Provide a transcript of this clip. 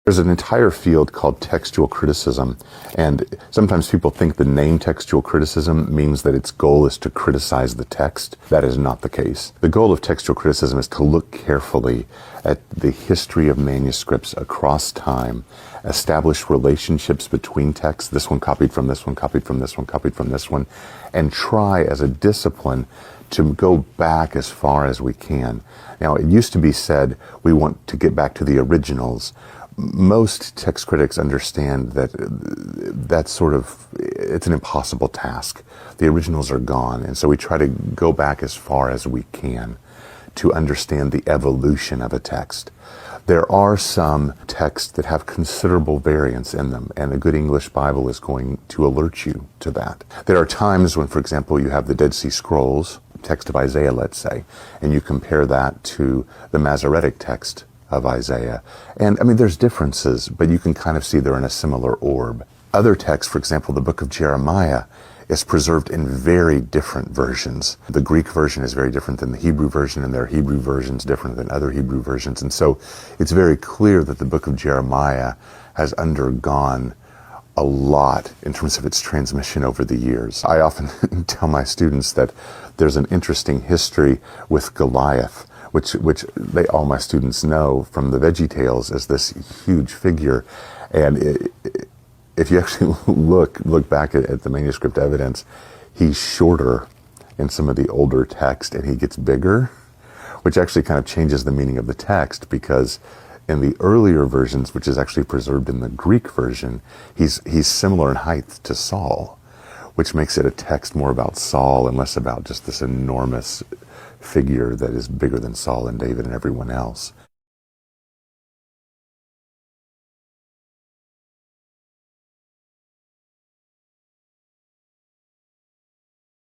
There's an entire field called textual criticism, and sometimes people think the name textual criticism means that its goal is to criticize the text. That is not the case. The goal of textual criticism is to look carefully at the history of manuscripts across time, establish relationships between texts, this one copied from this one, copied from this one, copied from this one, and try as a discipline to go back as far as we can. Now, it used to be said we want to get back to the originals. Most text critics understand that it's an impossible task. The originals are gone, and so we try to go back as far as we can to understand the evolution of a text. There are some texts that have considerable variance in them, and a good English Bible is going to alert you to that. There are times when, for example, you have the Dead Sea Scrolls, text of Isaiah, let's say, and you compare that to the Masoretic text of Isaiah. And I mean, there's differences, but you can kind of see they're in a similar orb. Other texts, for example, the book of Jeremiah, is preserved in very different versions. The Greek version is very different than the Hebrew version, and there are Hebrew versions different than other Hebrew versions. And so it's very clear that the book of Jeremiah has undergone a lot in terms of its transmission over the years. I often tell my students that there's an interesting history with Goliath, which all my students know from the Veggie Tales as this huge figure. And if you actually look back at the manuscript evidence, he's shorter in some of the older text, and he gets bigger, which actually kind of changes the meaning of the text, because in the earlier versions, which is actually preserved in the Greek version, he's similar in height to Saul, which makes it a text more about Saul and less about just this enormous figure that is bigger than Saul and David and everyone else.